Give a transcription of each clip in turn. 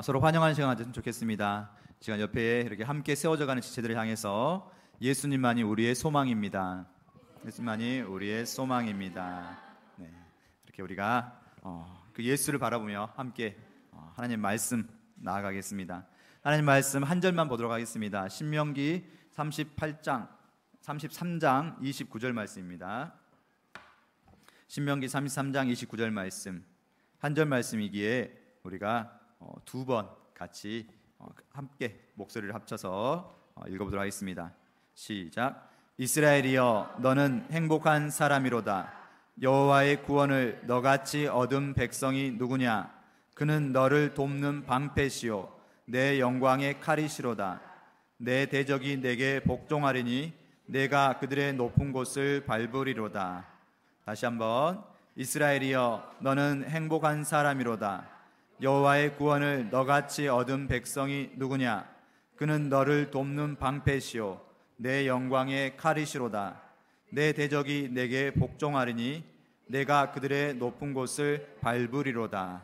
서로 환영하는 시간 가졌으면 좋겠습니다. 시간 옆에 이렇게 함께 세워져가는 지체들을 향해서 예수님만이 우리의 소망입니다. 예수님만이 우리의 소망입니다. 네, 이렇게 우리가 그 예수를 바라보며 함께 하나님 말씀 나아가겠습니다. 하나님 말씀 한 절만 보도록 하겠습니다. 신명기 33장 29절 말씀입니다. 신명기 33장 29절 말씀, 한 절 말씀이기에 우리가 두 번 같이 함께 목소리를 합쳐서 읽어보도록 하겠습니다. 시작. 이스라엘이여 너는 행복한 사람이로다. 여호와의 구원을 너같이 얻은 백성이 누구냐? 그는 너를 돕는 방패시요 내 영광의 칼이시로다. 내 대적이 내게 복종하리니 내가 그들의 높은 곳을 밟으리로다. 다시 한번. 이스라엘이여 너는 행복한 사람이로다. 여호와의 구원을 너같이 얻은 백성이 누구냐? 그는 너를 돕는 방패시요 내 영광의 칼이시로다. 내 대적이 내게 복종하리니 내가 그들의 높은 곳을 밟으리로다.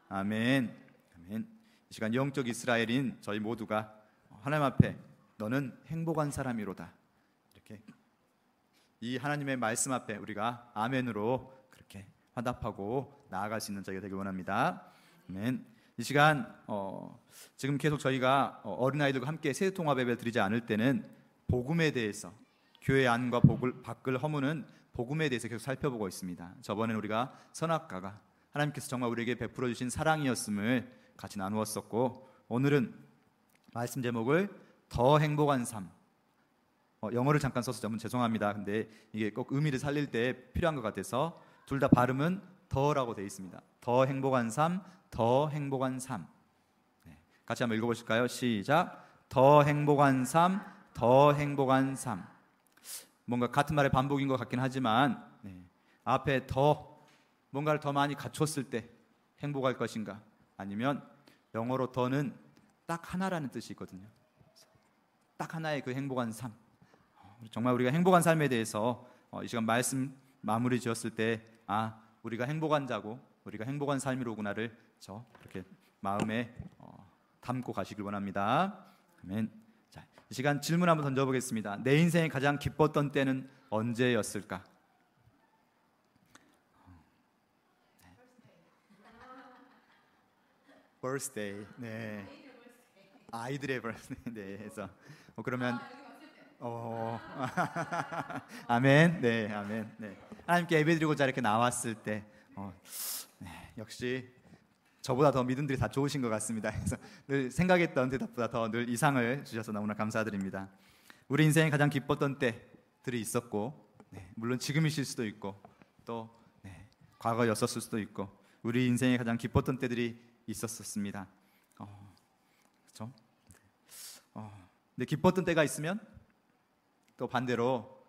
아멘. 아멘. 이 시간 영적 이스라엘인 저희 모두가 하나님 앞에 너는 행복한 사람이로다, 이렇게 이 하나님의 말씀 앞에 우리가 아멘으로 그렇게 화답하고 나아갈 수 있는 저희가 되길 원합니다. 아멘. 이 시간 지금 계속 저희가 어린아이들과 함께 세대통합 예배를 드리지 않을 때는 복음에 대해서, 교회 안과 밖을 허무는 복음에 대해서 계속 살펴보고 있습니다. 저번에는 우리가 선악과가 하나님께서 정말 우리에게 베풀어 주신 사랑이었음을 같이 나누었었고, 오늘은 말씀 제목을 더 행복한 삶, 영어를 잠깐 써서 좀 죄송합니다. 근데 이게 꼭 의미를 살릴 때 필요한 것 같아서 둘 다 발음은 더라고 되어 있습니다. 더 행복한 삶, 더 행복한 삶. 네, 같이 한번 읽어보실까요? 시작. 더 행복한 삶, 더 행복한 삶. 뭔가 같은 말의 반복인 것 같긴 하지만 앞에 더, 뭔가를 더 많이 갖췄을 때 행복할 것인가, 아니면 영어로 더는 딱 하나라는 뜻이 있거든요. 딱 하나의 그 행복한 삶. 정말 우리가 행복한 삶에 대해서 이 시간 말씀 마무리 지었을 때 우리가 행복한 자고 우리가 행복한 삶이로구나를 그렇게 마음에 담고 가시길 원합니다. 아멘. 자, 이 시간 질문 한번 던져보겠습니다. 내 인생에 가장 기뻤던 때는 언제였을까? birthday. 네. 아이들의 birthday. 네. 해서 그러면 아멘. 네, 아멘. 네. 하나님께 예배드리고자 이렇게 나왔을 때 역시 저보다 더 믿음들이 다 좋으신 것 같습니다. 그래서 늘 생각했던 대답보다 더 늘 이상을 주셔서 너무나 감사드립니다. 우리 인생에 가장 기뻤던 때들이 있었고, 물론 지금이실 수도 있고 또 과거였었을 수도 있고, 우리 인생에 가장 기뻤던 때들이 있었습니다. 그렇죠? 근데 기뻤던 때가 있으면 또 반대로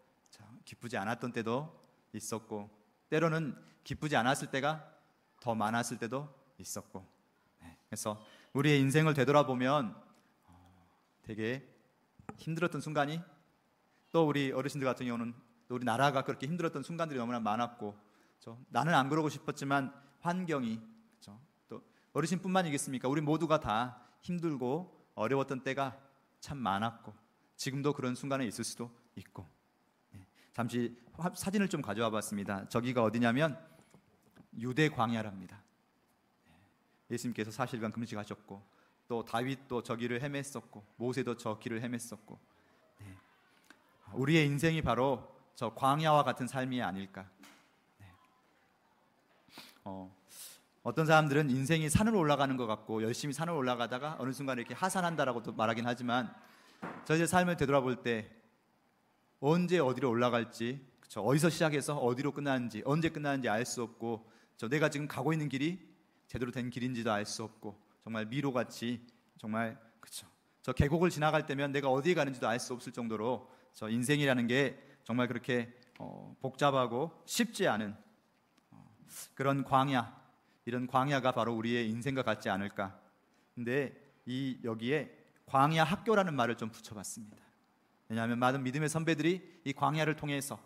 기쁘지 않았던 때도 있었고, 때로는 기쁘지 않았을 때가 더 많았을 때도 있었고, 그래서 우리의 인생을 되돌아보면 되게 힘들었던 순간이, 또 우리 어르신들 같은 경우는 또 우리 나라가 그렇게 힘들었던 순간들이 너무나 많았고, 나는 안 그러고 싶었지만 환경이, 또 어르신뿐만이겠습니까? 우리 모두가 다 힘들고 어려웠던 때가 참 많았고, 지금도 그런 순간에 있을 수도 있고. 잠시 사진을 좀 가져와 봤습니다. 저기가 어디냐면 유대 광야랍니다. 예수님께서 40일간 금식하셨고, 또 다윗도 저 길을 헤맸었고, 모세도 저 길을 헤맸었고, 우리의 인생이 바로 저 광야와 같은 삶이 아닐까. 어떤 사람들은 인생이 산으로 올라가는 것 같고 열심히 산을 올라가다가 어느 순간에 이렇게 하산한다라고도 말하긴 하지만, 저희의 삶을 되돌아볼 때 언제 어디로 올라갈지, 어디서 시작해서 어디로 끝나는지, 언제 끝나는지 알 수 없고, 내가 지금 가고 있는 길이 제대로 된 길인지도 알 수 없고, 정말 미로같이, 정말 저 계곡을 지나갈 때면 내가 어디에 가는지도 알 수 없을 정도로 저 인생이라는 게 정말 그렇게 복잡하고 쉽지 않은 그런 광야, 이런 광야가 바로 우리의 인생과 같지 않을까. 근데 여기에 광야 학교라는 말을 좀 붙여봤습니다. 왜냐하면 많은 믿음의 선배들이 이 광야를 통해서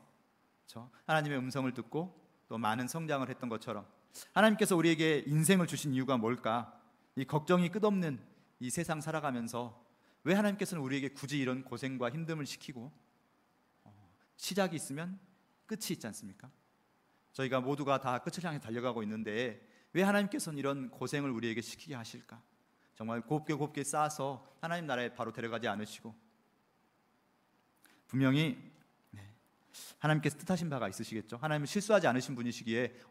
하나님의 음성을 듣고 또 많은 성장을 했던 것처럼, 하나님께서 우리에게 인생을 주신 이유가 뭘까? 이 걱정이 끝없는 이 세상 살아가면서 왜 하나님께서는 우리에게 굳이 이런 고생과 힘듦을 시키고 시작이 있으면 끝이 있지 않습니까? 저희가 모두가 다 끝을 향해 달려가고 있는데 왜 하나님께서는 이런 고생을 우리에게 시키게 하실까? 정말 곱게 쌓아서 하나님 나라에 바로 데려가지 않으시고 분명히 하나님께서 뜻하신 바가 있으시겠죠. 하나님은 실수하지 않으신 분이시기에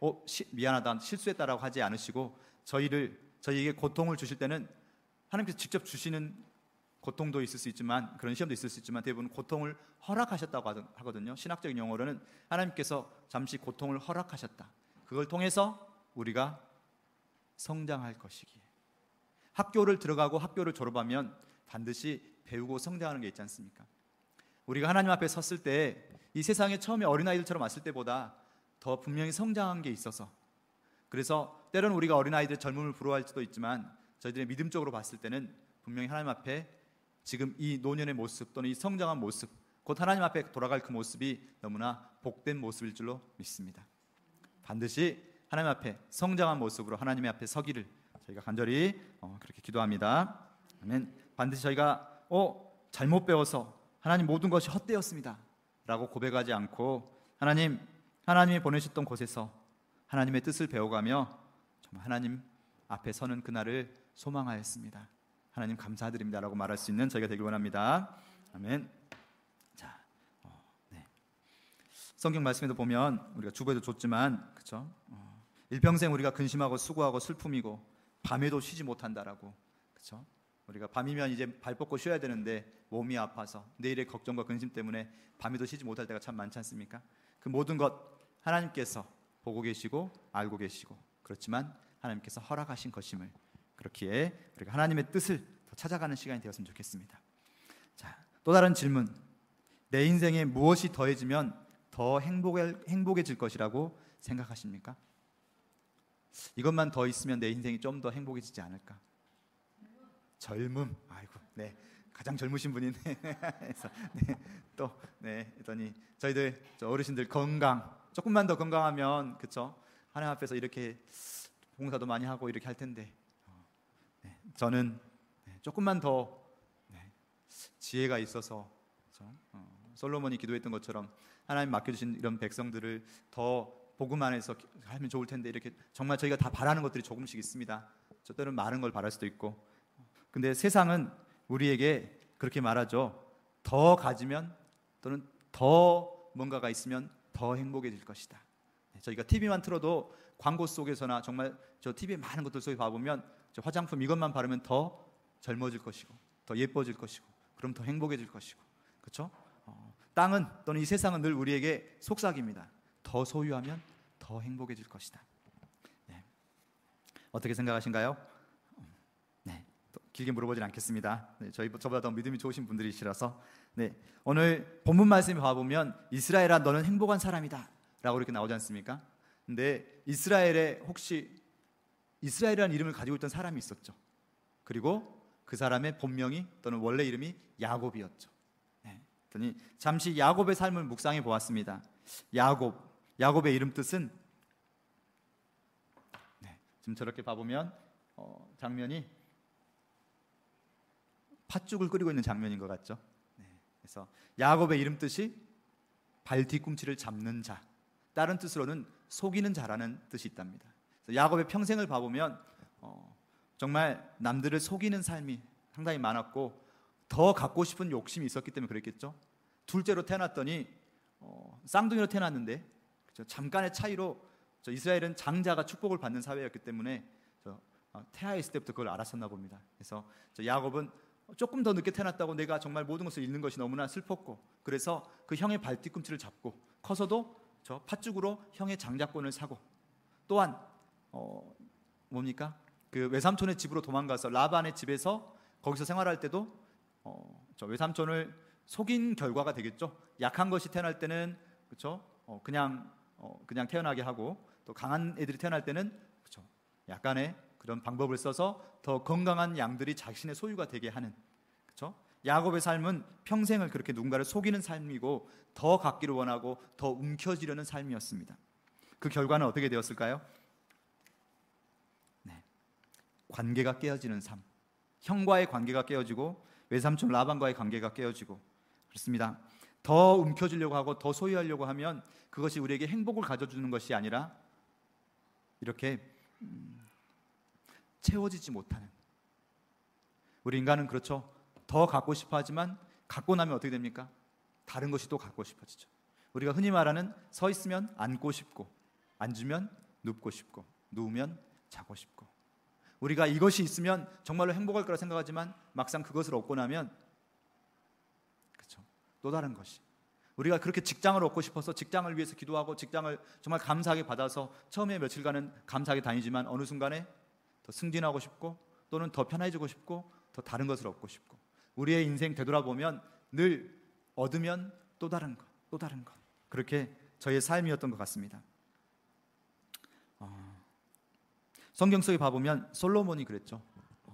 미안하다, 실수했다라고 하지 않으시고 저희에게 고통을 주실 때는 하나님께서 직접 주시는 고통도 있을 수 있지만, 그런 시험도 있을 수 있지만 대부분 고통을 허락하셨다고 하거든요. 신학적인 용어로는 하나님께서 잠시 고통을 허락하셨다. 그걸 통해서 우리가 성장할 것이기에, 학교를 들어가고 학교를 졸업하면 반드시 배우고 성장하는 게 있지 않습니까? 우리가 하나님 앞에 섰을 때 이 세상에 처음에 어린아이들처럼 왔을 때보다 더 분명히 성장한 게 있어서, 그래서 때로는 우리가 어린아이들의 젊음을 부러워할 수도 있지만 저희들의 믿음적으로 봤을 때는 분명히 하나님 앞에 지금 이 노년의 모습 또는 이 성장한 모습, 곧 하나님 앞에 돌아갈 그 모습이 너무나 복된 모습일 줄로 믿습니다. 반드시 하나님 앞에 성장한 모습으로 하나님의 앞에 서기를 저희가 간절히 그렇게 기도합니다. 아멘. 반드시 저희가 잘못 배워서 하나님 모든 것이 헛되었습니다 라고 고백하지 않고 하나님이 보내셨던 곳에서 하나님의 뜻을 배워가며 정말 하나님 앞에 서는 그날을 소망하였습니다. 하나님 감사드립니다 라고 말할 수 있는 저희가 되길 원합니다. 아멘. 자, 성경 말씀에도 보면 우리가 주보에도 줬지만, 그렇죠? 일평생 우리가 근심하고 수고하고 슬픔이고 밤에도 쉬지 못한다라고, 그렇죠? 우리가 밤이면 이제 발 뻗고 쉬어야 되는데 몸이 아파서 내일의 걱정과 근심 때문에 밤에도 쉬지 못할 때가 참 많지 않습니까? 그 모든 것 하나님께서 보고 계시고 알고 계시고, 그렇지만 하나님께서 허락하신 것임을, 그렇기에 우리가 하나님의 뜻을 더 찾아가는 시간이 되었으면 좋겠습니다. 자, 또 다른 질문. 내 인생에 무엇이 더해지면 더 행복해질 것이라고 생각하십니까? 이것만 더 있으면 내 인생이 좀 더 행복해지지 않을까? 젊음. 아이고, 네, 가장 젊으신 분이네. 그래서 했더니 저희들 어르신들 건강, 조금만 더 건강하면, 그렇죠? 하나님 앞에서 이렇게 봉사도 많이 하고 이렇게 할 텐데, 저는 조금만 더 지혜가 있어서, 그렇죠? 솔로몬이 기도했던 것처럼 하나님 맡겨주신 이런 백성들을 더 복음 안에서 하면 좋을 텐데, 이렇게 정말 저희가 다 바라는 것들이 조금씩 있습니다. 저 때는 많은 걸 바랄 수도 있고, 근데 세상은 우리에게 그렇게 말하죠. 더 가지면 또는 더 뭔가가 있으면 더 행복해질 것이다. 저희가 TV만 틀어도 광고 속에서나 정말 저 TV의 많은 것들 속에 봐보면 저 화장품 이것만 바르면 더 젊어질 것이고 더 예뻐질 것이고 그럼 더 행복해질 것이고, 그렇죠? 땅은 또는 이 세상은 늘 우리에게 속삭입니다. 더 소유하면 더 행복해질 것이다. 네. 어떻게 생각하신가요? 길게 물어보진 않겠습니다. 저보다 더 믿음이 좋으신 분들이시라서. 오늘 본문 말씀을 봐보면 이스라엘아 너는 행복한 사람이다 라고 이렇게 나오지 않습니까? 근데 이스라엘에 혹시 이스라엘이라는 이름을 가지고 있던 사람이 있었죠. 그리고 그 사람의 본명이 또는 원래 이름이 야곱이었죠. 그랬더니 잠시 야곱의 삶을 묵상해 보았습니다. 야곱의 이름 뜻은, 지금 저렇게 봐보면 장면이 팥죽을 끓이고 있는 장면인 것 같죠. 그래서 야곱의 이름 뜻이 발 뒤꿈치를 잡는 자, 다른 뜻으로는 속이는 자라는 뜻이 있답니다. 그래서 야곱의 평생을 봐보면 정말 남들을 속이는 삶이 상당히 많았고 더 갖고 싶은 욕심이 있었기 때문에 그랬겠죠. 둘째로 태어났더니 쌍둥이로 태어났는데, 그렇죠? 잠깐의 차이로 이스라엘은 장자가 축복을 받는 사회였기 때문에 태아에 있을 때부터 그걸 알았었나 봅니다. 그래서 야곱은 조금 더 늦게 태어났다고 내가 정말 모든 것을 잃는 것이 너무나 슬펐고, 그래서 그 형의 발뒤꿈치를 잡고 커서도 저 팥죽으로 형의 장자권을 사고, 또한 그 외삼촌의 집으로 도망가서 라반의 집에서 거기서 생활할 때도 저 외삼촌을 속인 결과가 되겠죠. 약한 것이 태어날 때는, 그렇죠? 그냥 태어나게 하고, 또 강한 애들이 태어날 때는, 그렇죠? 약간의 그런 방법을 써서 더 건강한 양들이 자신의 소유가 되게 하는, 그렇죠? 야곱의 삶은 평생을 그렇게 누군가를 속이는 삶이고 더 갖기를 원하고 더 움켜쥐려는 삶이었습니다. 그 결과는 어떻게 되었을까요? 관계가 깨어지는 삶, 형과의 관계가 깨어지고 외삼촌 라반과의 관계가 깨어지고 그렇습니다. 더 움켜쥐려고 하고 더 소유하려고 하면 그것이 우리에게 행복을 가져주는 것이 아니라 이렇게 채워지지 못하는, 우리 인간은 그렇죠. 더 갖고 싶어 하지만 갖고 나면 어떻게 됩니까? 다른 것이 또 갖고 싶어지죠. 우리가 흔히 말하는 서 있으면 앉고 싶고 앉으면 눕고 싶고 누우면 자고 싶고, 우리가 이것이 있으면 정말로 행복할 거라 생각하지만 막상 그것을 얻고 나면 그렇죠. 또 다른 것이, 우리가 그렇게 직장을 얻고 싶어서 직장을 위해서 기도하고 직장을 정말 감사하게 받아서 처음에 며칠간은 감사하게 다니지만 어느 순간에 더 승진하고 싶고 또는 더 편해지고 싶고 더 다른 것을 얻고 싶고, 우리의 인생 되돌아보면 늘 얻으면 또 다른 것, 또 다른 것, 그렇게 저의 삶이었던 것 같습니다. 성경 속에 봐보면 솔로몬이 그랬죠.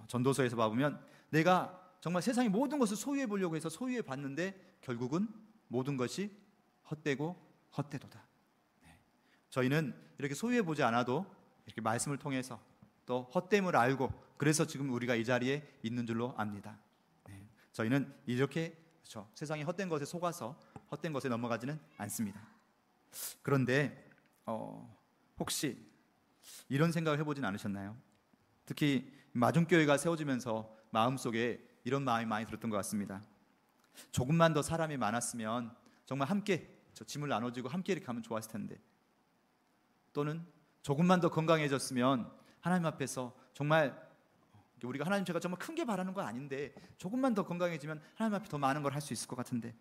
전도서에서 봐보면 내가 정말 세상의 모든 것을 소유해 보려고 해서 소유해 봤는데 결국은 모든 것이 헛되고 헛되도다. 저희는 이렇게 소유해 보지 않아도 이렇게 말씀을 통해서 또 헛됨을 알고 그래서 지금 우리가 이 자리에 있는 줄로 압니다. 저희는 이렇게 그렇죠. 세상의 헛된 것에 속아서 헛된 것에 넘어가지는 않습니다. 그런데 혹시 이런 생각을 해보진 않으셨나요? 특히 마중교회가 세워지면서 마음속에 이런 마음이 많이 들었던 것 같습니다. 조금만 더 사람이 많았으면 정말 함께 짐을 나눠주고 함께 이렇게 가면 좋았을 텐데, 또는 조금만 더 건강해졌으면 하나님 앞에서 정말 우리가 하나님 제가 정말 큰 게 바라는 건 아닌데 조금만 더 건강해지면 하나님 앞에 더 많은 걸 할 수 있을 것 같은데,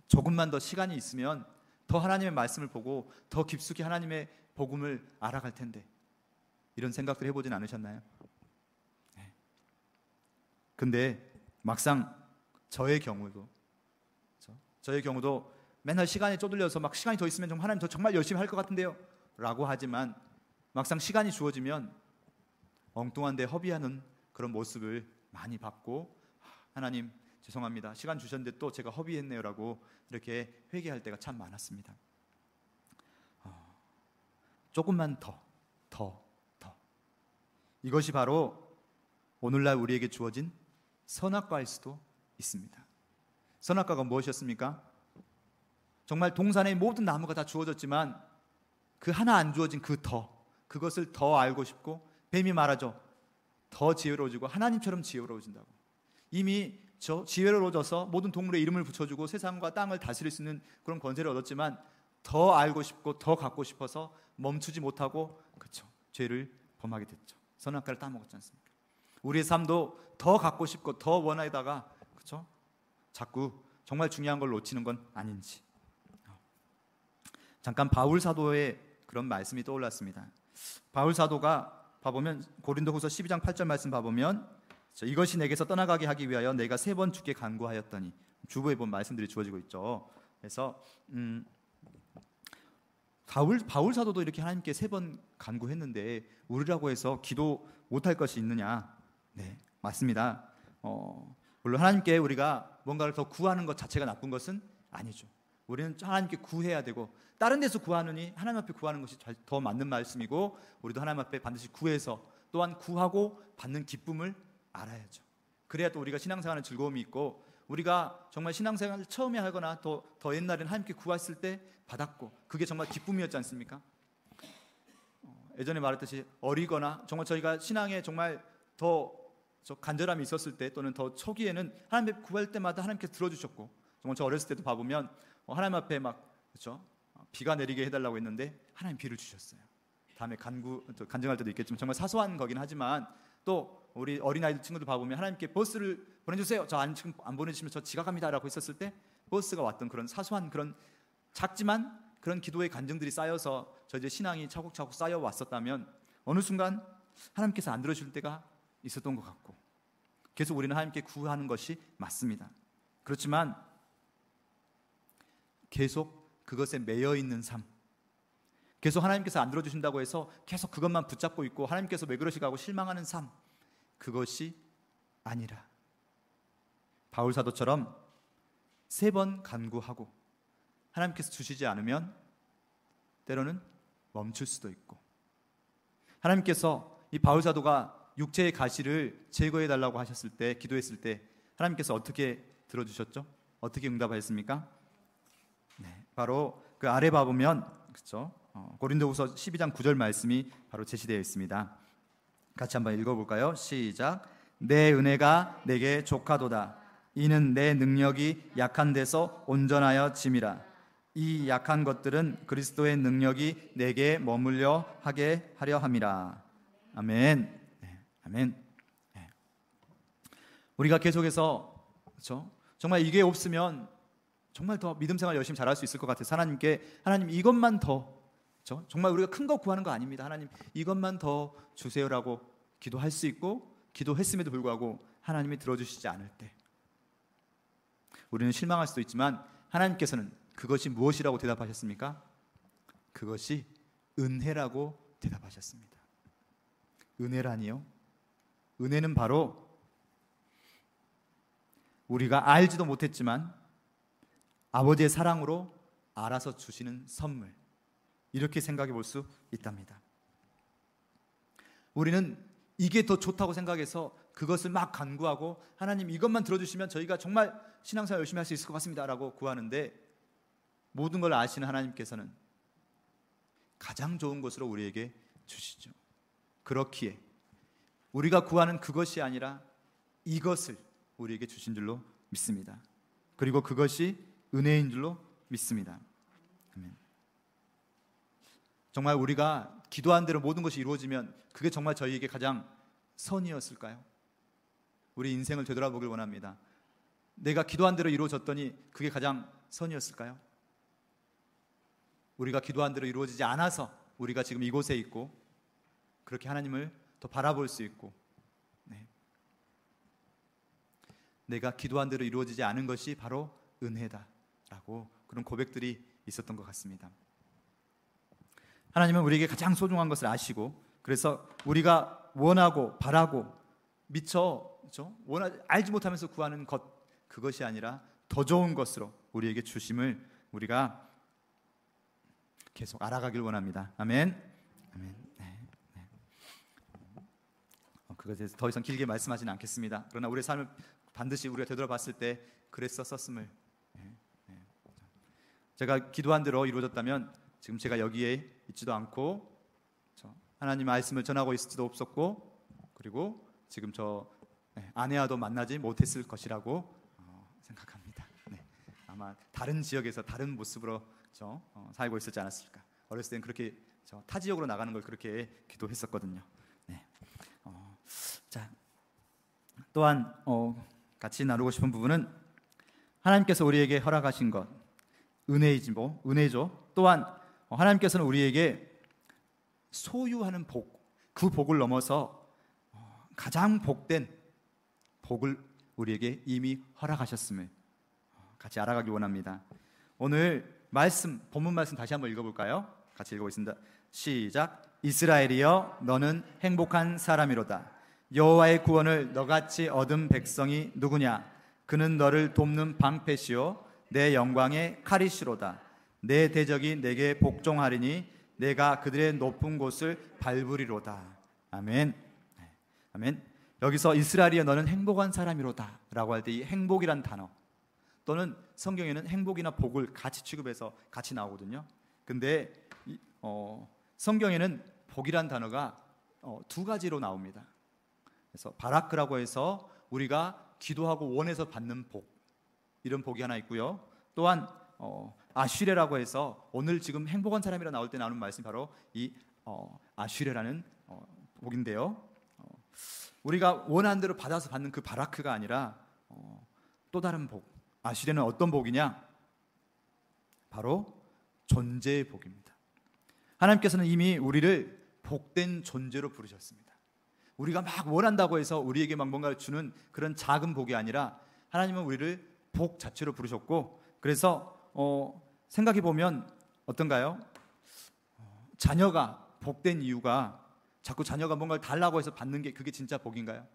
조금만 더 시간이 있으면 더 하나님의 말씀을 보고 더 깊숙이 하나님의 복음을 알아갈 텐데, 이런 생각들 해보진 않으셨나요? 근데 막상 저의 경우도 맨날 시간에 쪼들려서 막 시간이 더 있으면 하나님 더 정말 열심히 할 것 같은데요 라고 하지만 막상 시간이 주어지면 엉뚱한데 허비하는 그런 모습을 많이 봤고, 하나님 죄송합니다, 시간 주셨는데 또 제가 허비했네요 라고 이렇게 회개할 때가 참 많았습니다. 조금만 더 이것이 바로 오늘날 우리에게 주어진 선악과일 수도 있습니다. 선악과가 무엇이었습니까? 정말 동산의 모든 나무가 다 주어졌지만 그 하나 안 주어진 그것을 더 알고 싶고, 뱀이 말하죠. 더 지혜로워지고 하나님처럼 지혜로워진다고. 이미 저 지혜로워져서 모든 동물의 이름을 붙여주고 세상과 땅을 다스릴 수 있는 그런 권세를 얻었지만 더 알고 싶고 더 갖고 싶어서 멈추지 못하고 그렇죠. 죄를 범하게 됐죠. 선악과를 따먹었지 않습니까? 우리의 삶도 더 갖고 싶고 더 원하다가 그렇죠? 자꾸 정말 중요한 걸 놓치는 건 아닌지. 잠깐 바울 사도의 그런 말씀이 떠올랐습니다. 바울 사도가 봐보면 고린도후서 12장 8절 말씀 봐보면 이것이 내게서 떠나가게 하기 위하여 내가 3번 주께 간구하였더니, 주부에 본 말씀들이 주어지고 있죠. 그래서 바울 사도도 이렇게 하나님께 3번 간구했는데 우리라고 해서 기도 못할 것이 있느냐? 네, 맞습니다. 물론 하나님께 우리가 뭔가를 더 구하는 것 자체가 나쁜 것은 아니죠. 우리는 하나님께 구해야 되고 다른 데서 구하느니 하나님 앞에 구하는 것이 더 맞는 말씀이고, 우리도 하나님 앞에 반드시 구해서 또한 구하고 받는 기쁨을 알아야죠. 그래야 또 우리가 신앙생활에 즐거움이 있고, 우리가 정말 신앙생활을 처음에 하거나 더 옛날에는 하나님께 구했을 때 받았고 그게 정말 기쁨이었지 않습니까? 예전에 말했듯이 어리거나 정말 저희가 신앙에 정말 더 간절함이 있었을 때 또는 더 초기에는 하나님 앞에 구할 때마다 하나님께서 들어주셨고, 정말 저 어렸을 때도 봐보면 하나님 앞에 막 그렇죠? 비가 내리게 해달라고 했는데 하나님 비를 주셨어요. 다음에 간증할 때도 있겠지만 정말 사소한 거긴 하지만, 또 우리 어린아이들 친구들 봐보면 하나님께 버스를 보내주세요, 지금 안 보내주시면 저 지각합니다 라고 했었을 때 버스가 왔던 그런 사소한 그런 작지만 그런 기도의 간증들이 쌓여서 저희의 신앙이 차곡차곡 쌓여 왔었다면 어느 순간 하나님께서 안 들어주실 때가 있었던 것 같고, 계속 우리는 하나님께 구하는 것이 맞습니다. 그렇지만 계속 그것에 매여 있는 삶, 계속 하나님께서 안 들어주신다고 해서 계속 그것만 붙잡고 있고 하나님께서 왜 그러실까 하고 실망하는 삶, 그것이 아니라 바울 사도처럼 3번 간구하고 하나님께서 주시지 않으면 때로는 멈출 수도 있고, 하나님께서 이 바울 사도가 육체의 가시를 제거해 달라고 하셨을 때, 기도했을 때 하나님께서 어떻게 들어주셨죠? 어떻게 응답하셨습니까? 네, 바로 그 아래 봐보면 그렇죠? 고린도후서 12장 9절 말씀이 바로 제시되어 있습니다. 같이 한번 읽어볼까요? 시작. 내 은혜가 내게 족하도다. 이는 내 능력이 약한 데서 온전하여 짐이라. 이 약한 것들은 그리스도의 능력이 내게 머물려 하게 하려 함이라. 아멘. 네, 아멘. 네. 우리가 계속해서 그렇죠? 정말 이게 없으면 정말 더 믿음 생활 열심히 잘할 수 있을 것 같아요. 하나님께 하나님 이것만 더, 그렇죠? 정말 우리가 큰 거 구하는 거 아닙니다. 하나님 이것만 더 주세요라고 기도할 수 있고, 기도했음에도 불구하고 하나님이 들어주시지 않을 때 우리는 실망할 수도 있지만 하나님께서는 그것이 무엇이라고 대답하셨습니까? 그것이 은혜라고 대답하셨습니다. 은혜라니요? 은혜는 바로 우리가 알지도 못했지만 아버지의 사랑으로 알아서 주시는 선물, 이렇게 생각해 볼 수 있답니다. 우리는 이게 더 좋다고 생각해서 그것을 막 간구하고 하나님 이것만 들어주시면 저희가 정말 신앙생활 열심히 할 수 있을 것 같습니다 라고 구하는데, 모든 걸 아시는 하나님께서는 가장 좋은 것으로 우리에게 주시죠. 그렇기에 우리가 구하는 그것이 아니라 이것을 우리에게 주신 줄로 믿습니다. 그리고 그것이 은혜인 줄로 믿습니다. 아멘. 정말 우리가 기도한 대로 모든 것이 이루어지면 그게 정말 저희에게 가장 선이었을까요? 우리 인생을 되돌아보길 원합니다. 내가 기도한 대로 이루어졌더니 그게 가장 선이었을까요? 우리가 기도한 대로 이루어지지 않아서 우리가 지금 이곳에 있고 그렇게 하나님을 더 바라볼 수 있고, 네. 내가 기도한 대로 이루어지지 않은 것이 바로 은혜다라고 그런 고백들이 있었던 것 같습니다. 하나님은 우리에게 가장 소중한 것을 아시고, 그래서 우리가 원하고 바라고 미처 알지 못하면서 구하는 것, 그것이 아니라 더 좋은 것으로 우리에게 주심을 우리가 계속 알아가길 원합니다. 아멘. 아멘. 네, 네. 그것에 대해서 더 이상 길게 말씀하지는 않겠습니다. 그러나 우리의 삶을 반드시 우리가 되돌아봤을 때 그랬었음을, 네, 네. 제가 기도한 대로 이루어졌다면 지금 제가 여기에 있지도 않고 하나님 말씀을 전하고 있을지도 없었고, 그리고 지금 저 아내와도 만나지 못했을 것이라고 생각합니다. 네. 아마 다른 지역에서 다른 모습으로 살고 있었지 않았을까. 어렸을 땐 그렇게 타 지역으로 나가는 걸 그렇게 기도했었거든요. 네. 자, 또한 같이 나누고 싶은 부분은 하나님께서 우리에게 허락하신 것, 은혜죠. 또한 하나님께서는 우리에게 소유하는 복, 그 복을 넘어서 가장 복된 복을 우리에게 이미 허락하셨음을 같이 알아가기 원합니다. 오늘 본문 말씀 다시 한번 읽어볼까요? 같이 읽어보겠습니다. 시작. 이스라엘이여 너는 행복한 사람이로다. 여호와의 구원을 너같이 얻은 백성이 누구냐? 그는 너를 돕는 방패시요 내 영광의 칼이시로다. 내 대적이 내게 복종하리니 내가 그들의 높은 곳을 밟으리로다. 아멘. 아멘. 여기서 이스라엘이여 너는 행복한 사람이로다 라고 할 때 이 행복이란 단어, 또는 성경에는 행복이나 복을 같이 취급해서 같이 나오거든요. 근데 성경에는 복이란 단어가 두 가지로 나옵니다. 그래서 바라크라고 해서 우리가 기도하고 원해서 받는 복, 이런 복이 하나 있고요. 또한 아슈레라고 해서 오늘 지금 행복한 사람이라 나올 때 나오는 말씀이 바로 이 아슈레라는 복인데요. 우리가 원하는 대로 받아서 받는 그 바라크가 아니라 또 다른 복, 아슈레는 어떤 복이냐? 바로 존재의 복입니다. 하나님께서는 이미 우리를 복된 존재로 부르셨습니다. 우리가 막 원한다고 해서 우리에게 막 뭔가를 주는 그런 작은 복이 아니라 하나님은 우리를 복 자체로 부르셨고, 그래서 생각해 보면 어떤가요? 자녀가 복된 이유가 자꾸 자녀가 뭔가를 달라고 해서 받는 게 그게 진짜 복인가요?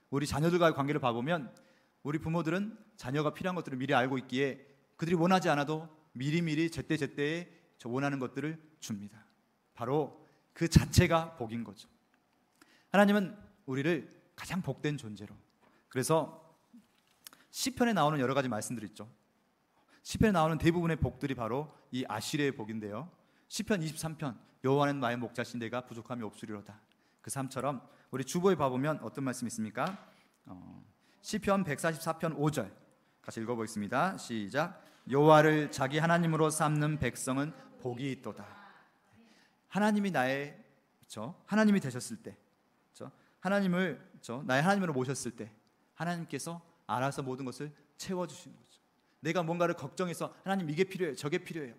우리 자녀들과의 관계를 봐보면 우리 부모들은 자녀가 필요한 것들을 미리 알고 있기에 그들이 원하지 않아도 미리미리 제때제때에 저 원하는 것들을 줍니다. 바로 그 자체가 복인 거죠. 하나님은 우리를 가장 복된 존재로. 그래서 시편에 나오는 여러 가지 말씀들이 있죠. 시편에 나오는 대부분의 복들이 바로 이 아시레의 복인데요. 시편 23편 여호와는 나의 목자신 내가 부족함이 없으리로다. 그 삶처럼 우리 주보에 봐보면 어떤 말씀이 있습니까? 시편 144편 5절 같이 읽어보겠습니다. 시작. 여호와를 자기 하나님으로 삼는 백성은 복이 있도다. 하나님이 나의 하나님이 되셨을 때, 하나님을 나의 하나님으로 모셨을 때 하나님께서 알아서 모든 것을 채워주시는 거죠. 내가 뭔가를 걱정해서 하나님 이게 필요해요, 저게 필요해요,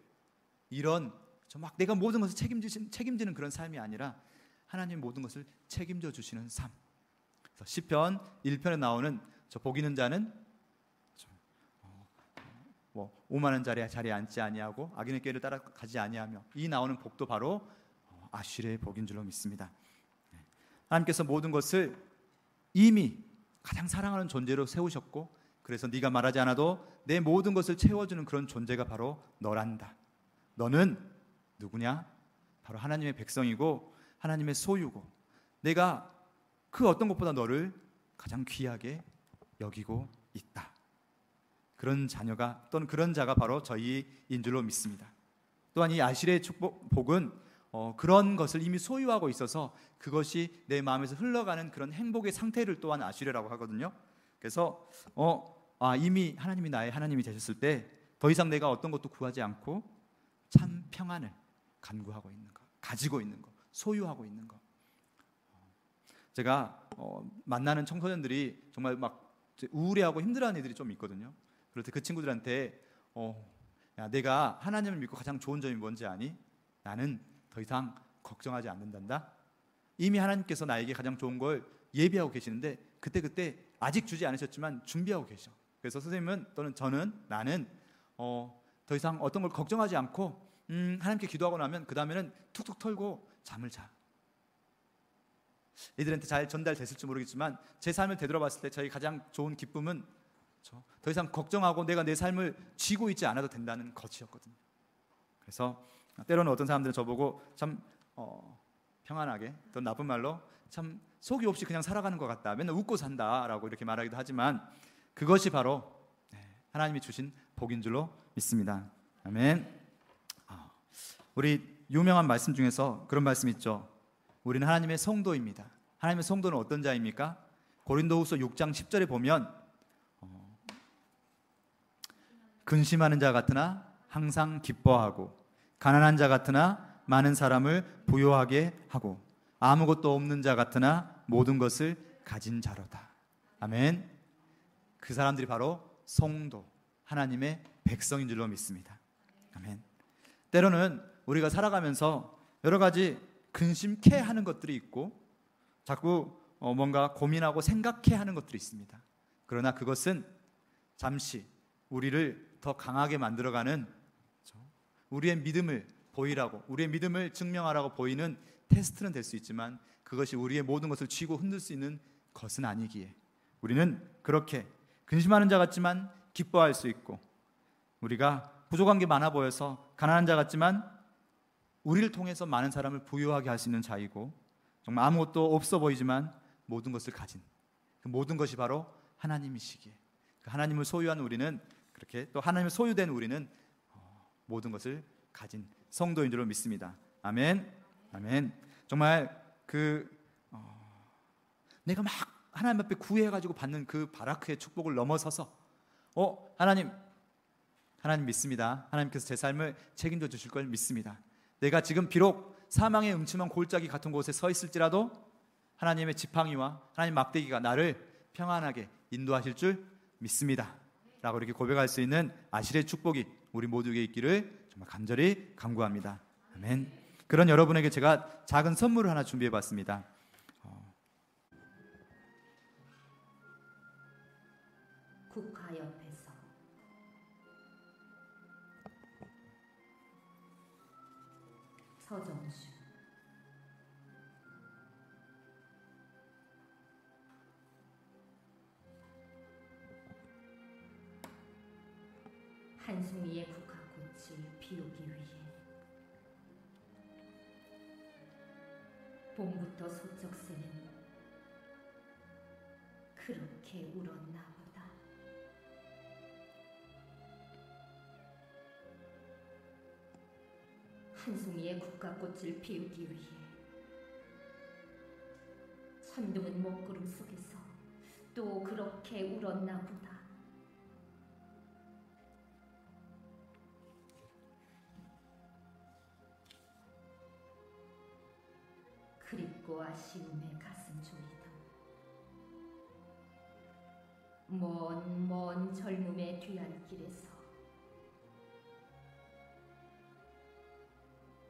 이런 막 내가 모든 것을 책임지는 그런 삶이 아니라 하나님 모든 것을 책임져 주시는 삶. 그래서 시편 1편에 나오는 복 있는 자는 오만한 자리에 앉지 아니하고 악인의 꾀를 따라가지 아니하며, 이 나오는 복도 바로 아시레의 복인 줄로 믿습니다. 하나님께서 모든 것을 이미 가장 사랑하는 존재로 세우셨고, 그래서 네가 말하지 않아도 내 모든 것을 채워주는 그런 존재가 바로 너란다. 너는 누구냐? 바로 하나님의 백성이고 하나님의 소유고, 내가 그 어떤 것보다 너를 가장 귀하게 여기고 있다. 그런 자녀가 또는 그런 자가 바로 저희인 줄로 믿습니다. 또한 이 아시레의 복은 그런 것을 이미 소유하고 있어서 그것이 내 마음에서 흘러가는 그런 행복의 상태를 또한 아시레라고 하거든요. 그래서 이미 하나님이 나의 하나님이 되셨을 때 더 이상 내가 어떤 것도 구하지 않고 참 평안을 간구하고 있는 것, 가지고 있는 것, 소유하고 있는 것. 제가 만나는 청소년들이 정말 막 우울해하고 힘들어하는 애들이 좀 있거든요. 그럴 때 그 친구들한테 야, 내가 하나님을 믿고 가장 좋은 점이 뭔지 아니? 나는 더 이상 걱정하지 않는단다. 이미 하나님께서 나에게 가장 좋은 걸 예비하고 계시는데 그때 아직 주지 않으셨지만 준비하고 계셔. 그래서 선생님은 또는 나는 더 이상 어떤 걸 걱정하지 않고 하나님께 기도하고 나면 그 다음에는 툭툭 털고 잠을 자. 애들한테 잘 전달됐을지 모르겠지만 제 삶을 되돌아봤을 때 저희 가장 좋은 기쁨은 더 이상 걱정하고 내가 내 삶을 쥐고 있지 않아도 된다는 것이었거든요. 그래서 때로는 어떤 사람들은 저보고 참 평안하게, 또 나쁜 말로 참 속이 없이 그냥 살아가는 것 같다, 맨날 웃고 산다라고 이렇게 말하기도 하지만 그것이 바로 하나님이 주신 복인 줄로 믿습니다. 아멘. 우리 유명한 말씀 중에서 그런 말씀 있죠. 우리는 하나님의 성도입니다. 하나님의 성도는 어떤 자입니까? 고린도후서 6장 10절에 보면 근심하는 자 같으나 항상 기뻐하고 가난한 자 같으나 많은 사람을 부요하게 하고 아무것도 없는 자 같으나 모든 것을 가진 자로다. 아멘. 그 사람들이 바로 성도, 하나님의 백성인 줄로 믿습니다. 아멘. 때로는 우리가 살아가면서 여러 가지 근심케 하는 것들이 있고 자꾸 뭔가 고민하고 생각해 하는 것들이 있습니다. 그러나 그것은 잠시 우리를 더 강하게 만들어가는, 우리의 믿음을 보이라고, 우리의 믿음을 증명하라고 보이는 테스트는 될 수 있지만 그것이 우리의 모든 것을 쥐고 흔들 수 있는 것은 아니기에 우리는 그렇게 근심하는 자 같지만 기뻐할 수 있고, 우리가 부족한 게 많아 보여서 가난한 자 같지만 우리를 통해서 많은 사람을 부유하게 할 수 있는 자이고, 정말 아무것도 없어 보이지만 모든 것을 가진 그 모든 것이 바로 하나님이시기에 그 하나님을 소유한 우리는, 그렇게 또 하나님을 소유된 우리는 모든 것을 가진 성도인 줄로 믿습니다. 아멘. 아멘. 정말 내가 막 하나님 앞에 구해가지고 받는 그 바라크의 축복을 넘어서서 하나님 믿습니다. 하나님께서 제 삶을 책임져 주실 걸 믿습니다. 내가 지금 비록 사망의 음침한 골짜기 같은 곳에 서 있을지라도 하나님의 지팡이와 하나님 막대기가 나를 평안하게 인도하실 줄 믿습니다 라고 이렇게 고백할 수 있는 아시레의 축복이 우리 모두에게 있기를 정말 간절히 간구합니다. 아멘. 그런 여러분에게 제가 작은 선물을 하나 준비해 봤습니다. 국화 옆에서 서정수. 한송이의 국화꽃이 피우기 위해 봄부터 소쩍새는 그렇게 울었나 보다. 한 송이의 국화꽃을 피우기 위해 천둥은 먹구름 속에서 또 그렇게 울었나 보다. 그립고 아쉬움에 가슴 졸이던 먼 젊음의 뒤안길에서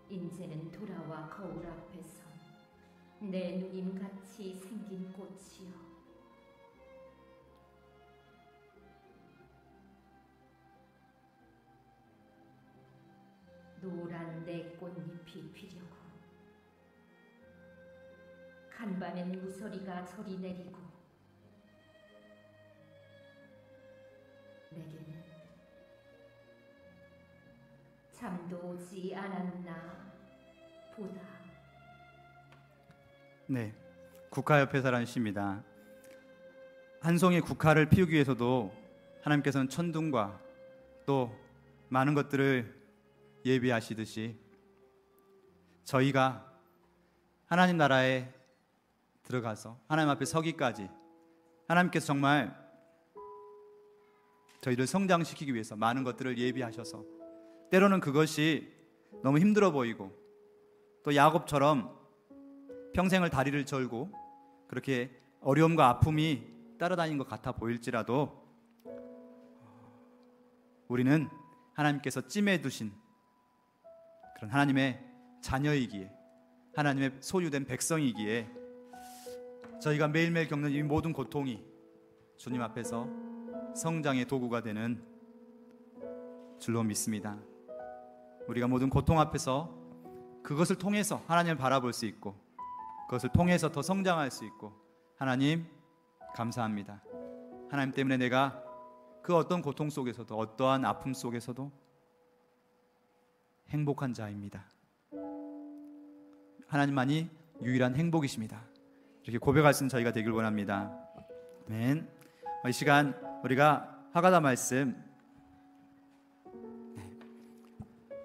인제는 돌아와 거울 앞에서 내 누님같이 생긴 꽃이여, 노란 내 꽃잎이 피려고 간밤엔 무서리가 저리 내리고 내게는 잠도 오지 않았나 보다. 네, 국화협회사라는 시입니다. 한 송이 국화를 피우기 위해서도 하나님께서는 천둥과 또 많은 것들을 예비하시듯이 저희가 하나님 나라에 들어가서 하나님 앞에 서기까지 하나님께서 정말 저희를 성장시키기 위해서 많은 것들을 예비하셔서 때로는 그것이 너무 힘들어 보이고 또 야곱처럼 평생을 다리를 절고 그렇게 어려움과 아픔이 따라다닌 것 같아 보일지라도 우리는 하나님께서 찜해 두신 그런 하나님의 자녀이기에 하나님의 소유된 백성이기에 저희가 매일매일 겪는 이 모든 고통이 주님 앞에서 성장의 도구가 되는 줄로 믿습니다. 우리가 모든 고통 앞에서 그것을 통해서 하나님을 바라볼 수 있고 그것을 통해서 더 성장할 수 있고 하나님 감사합니다. 하나님 때문에 내가 그 어떤 고통 속에서도 어떠한 아픔 속에서도 행복한 자입니다. 하나님만이 유일한 행복이십니다. 이렇게 고백할 수 있는 저희가 되길 원합니다. 아멘. 이 시간 우리가 하가다 말씀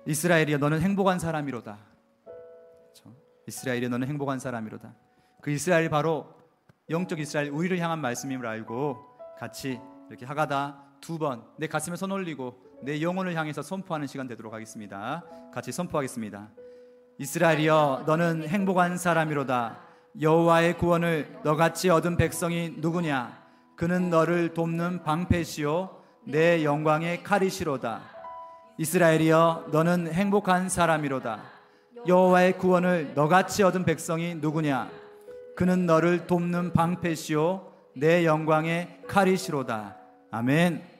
이스라엘이여 너는 행복한 사람이로다. 그렇죠? 이스라엘이여 너는 행복한 사람이로다. 그 이스라엘이 바로 영적 이스라엘 우리를 향한 말씀임을 알고 같이 이렇게 하가다 2번 내 가슴에 손 올리고 내 영혼을 향해서 선포하는 시간 되도록 하겠습니다. 같이 선포하겠습니다. 이스라엘이여 너는 행복한 사람이로다. 여호와의 구원을 너같이 얻은 백성이 누구냐? 그는 너를 돕는 방패시요 내 영광의 칼이시로다. 이스라엘이여 너는 행복한 사람이로다. 여호와의 구원을 너같이 얻은 백성이 누구냐? 그는 너를 돕는 방패시요 내 영광의 칼이시로다. 아멘.